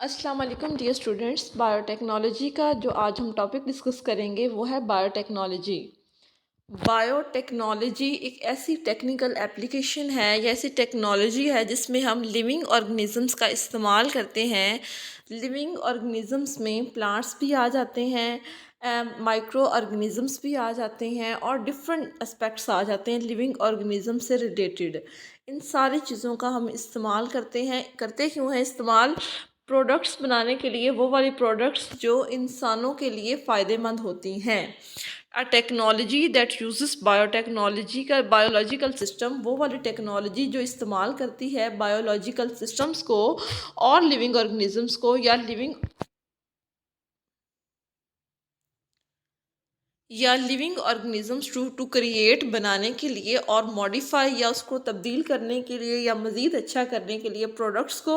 अस्सलाम वालेकुम dear students. Biotechnology का जो आज हम टॉपिक डिस्कस करेंगे वो है बायोटेक्नोलॉजी। बायोटेक्नोलॉजी एक ऐसी टेक्निकल एप्लीकेशन है या ऐसी टेक्नोलॉजी है जिसमें हम लिविंग ऑर्गेनिजम्स का इस्तेमाल करते हैं। लिविंग ऑर्गेनिजम्स में प्लांट्स भी आ जाते हैं, माइक्रो ऑर्गेनिजम्स भी आ जाते हैं और डिफरेंट एस्पेक्ट्स आ जाते हैं लिविंग ऑर्गेनिज्म से रिलेटेड। इन सारी चीज़ों का हम इस्तेमाल करते हैं। करते क्यों हैं इस्तेमाल? प्रोडक्ट्स बनाने के लिए, वो वाली प्रोडक्ट्स जो इंसानों के लिए फ़ायदेमंद होती हैं। A technology that uses biotechnology का बायोलॉजिकल सिस्टम, वो वाली टेक्नोलॉजी जो इस्तेमाल करती है बायोलॉजिकल सिस्टम्स को और लिविंग ऑर्गेनिजम्स को या लिविंग ऑर्गेनिजम्स टू क्रिएट बनाने के लिए और मॉडिफाई या उसको तब्दील करने के लिए या मज़ीद अच्छा करने के लिए प्रोडक्ट्स को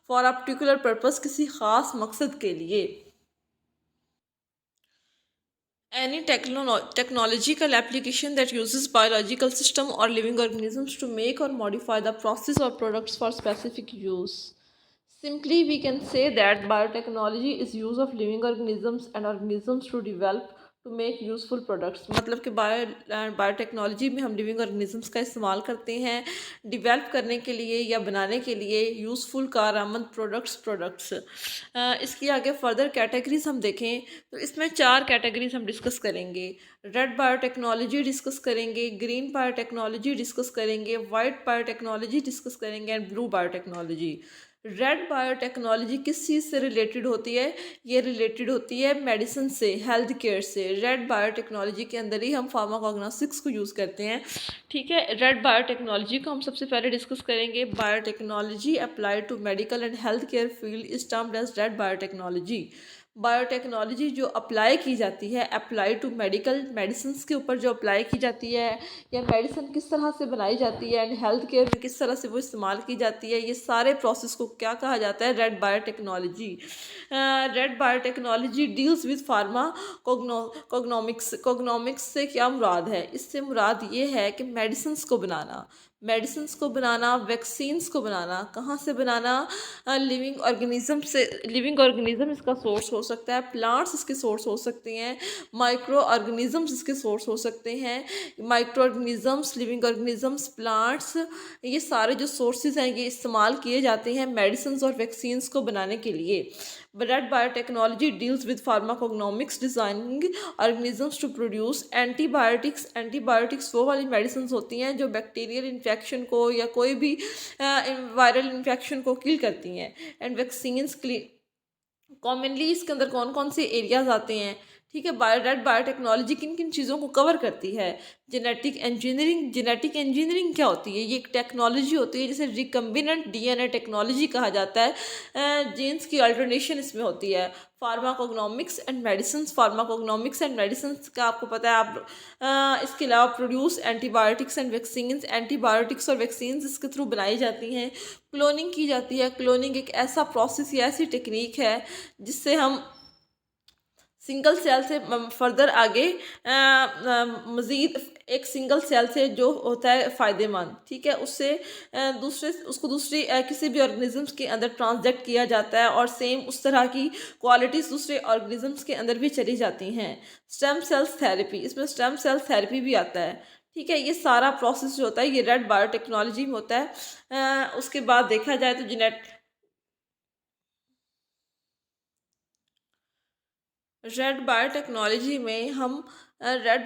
फॉर अ पर्टिकुलर पर्पस, किसी ख़ास मकसद के लिए। Any technological application that uses biological system or living organisms to make or modify the process or products for specific use. Simply, we can say that biotechnology is use of living organisms and organisms to develop to make useful products। मतलब कि biotechnology में हम living organisms का इस्तेमाल करते हैं develop करने के लिए या बनाने के लिए यूज़फुल कारआमद प्रोडक्ट्स। इसकी आगे फर्दर कैटेगरीज हम देखें तो इसमें 4 कैटेगरीज हम डिस्कस करेंगे। रेड बायोटेक्नोलॉजी डिस्कस करेंगे, ग्रीन बायोटेक्नोलॉजी डिस्कस करेंगे, वाइट बायोटेक्नोलॉजी डिस्कस करेंगे and blue biotechnology. Red biotechnology किस चीज़ से रिलेटेड होती है? ये रिलेटेड होती है मेडिसिन से, हेल्थ केयर से। रेड बायोटेक्नोलॉजी के अंदर ही हम फार्माकोग्नोस्टिक्स को यूज़ करते हैं। ठीक है, रेड बायोटेक्नोलॉजी को हम सबसे पहले डिस्कस करेंगे। Biotechnology applied to medical and health care field is termed as red biotechnology. Biotechnology जो अप्लाई की जाती है, अप्लाई टू मेडिकल, मेडिसिन के ऊपर जो अप्लाई की जाती है या मेडिसिन किस तरह से बनाई जाती है एंड हेल्थ केयर में किस तरह से वो इस्तेमाल की जाती है, ये सारे प्रोसेस को क्या कहा जाता है? Red biotechnology. Red biotechnology deals with pharmacogenomics से क्या मुराद है? इससे मुराद ये है कि मेडिसिन को बनाना, वैक्सीन्स को बनाना। कहाँ से बनाना? लिविंग ऑर्गेनिज्म से। लिविंग ऑर्गेनिज्म इसका सोर्स हो सकता है, प्लांट्स इसके सोर्स हो सकते हैं, माइक्रो ऑर्गेनिजम्स इसके सोर्स हो सकते हैं। Micro organisms, living organisms, plants, ये सारे जो सोर्सेज हैं ये इस्तेमाल किए जाते हैं मेडिसिन और वैक्सीन्स को बनाने के लिए। Red biotechnology deals with pharmacogenomics, designing organisms to produce antibiotics. Antibiotics वो वाली मेडिसिन होती हैं जो बैक्टीरियल इन्फेक्शन को या कोई भी वायरल इन्फेक्शन को किल करती हैं। एंड वैक्सीन्स कॉमनली इसके अंदर कौन कौन से एरियाज आते हैं? ठीक है, रेड बायोटेक्नोलॉजी किन किन चीज़ों को कवर करती है? Genetic engineering. जेनेटिक इंजीनियरिंग क्या होती है? ये एक टेक्नोलॉजी होती है जिसे रिकम्बिनेंट डीएनए टेक्नोलॉजी कहा जाता है। जीन्स की अल्टरनेशन इसमें होती है। फार्माकोग्नोमिक्स एंड मेडिसिन। फार्माकोग्नोमिक्स एंड मेडिसिन का आपको पता है। आप इसके अलावा produce antibiotics and vaccine. Antibiotics और वैक्सीन इसके थ्रू बनाई जाती हैं। क्लोनिंग की जाती है। क्लोनिंग एक ऐसा प्रोसेस या ऐसी टेक्निक है जिससे हम सिंगल सेल से फर्दर आगे मज़ीद एक सिंगल सेल से जो होता है फ़ायदेमंद, ठीक है, उससे दूसरी किसी भी ऑर्गेनिजम्स के अंदर ट्रांसजेक्ट किया जाता है और सेम उस तरह की क्वालिटीज़ दूसरे ऑर्गेनिजम्स के अंदर भी चली जाती हैं। स्टेम सेल्स थेरेपी, इसमें स्टेम सेल थेरेपी भी आता है। ठीक है, ये सारा प्रोसेस जो होता है ये रेड बायोटेक्नोलॉजी में होता है। उसके बाद देखा जाए तो रेड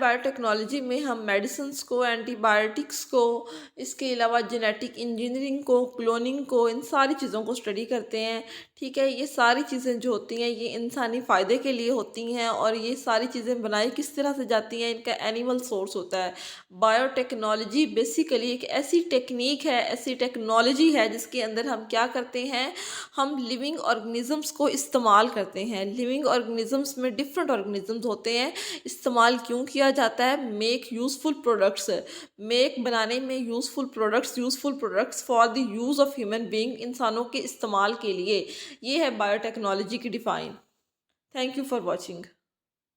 बायोटेक्नोलॉजी में हम मेडिसिन्स को, एंटीबायोटिक्स को, इसके अलावा जेनेटिक इंजीनियरिंग को, क्लोनिंग को, इन सारी चीज़ों को स्टडी करते हैं। ठीक है, ये सारी चीज़ें जो होती हैं ये इंसानी फ़ायदे के लिए होती हैं और ये सारी चीज़ें बनाई किस तरह से जाती हैं, इनका एनिमल सोर्स होता है। बायोटेक्नोलॉजी बेसिकली एक ऐसी टेक्निक है, ऐसी टेक्नोलॉजी है जिसके अंदर हम क्या करते हैं? हम लिविंग ऑर्गेनिजम्स को इस्तेमाल करते हैं। लिविंग ऑर्गेनिजम्स में डिफरेंट ऑर्गेनिजम्स होते हैं। इस्तेमाल क्यों किया जाता है? Make useful products. मेक बनाने में useful products for the use of human being, इंसानों के इस्तेमाल के लिए। ये है बायोटेक्नोलॉजी की define. Thank you for watching.